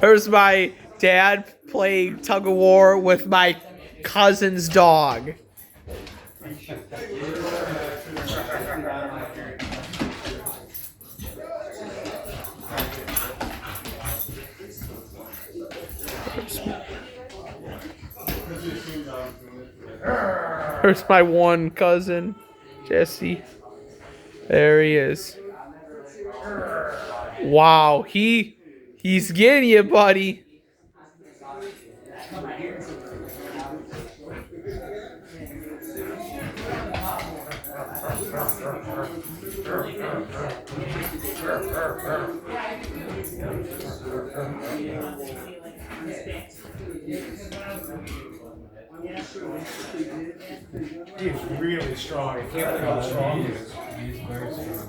There's my dad playing tug of war with my cousin's dog. There's my one cousin, Jesse. There he is. Wow, he's getting you, buddy. He's really strong. I can't believe how strong he is. He's very strong.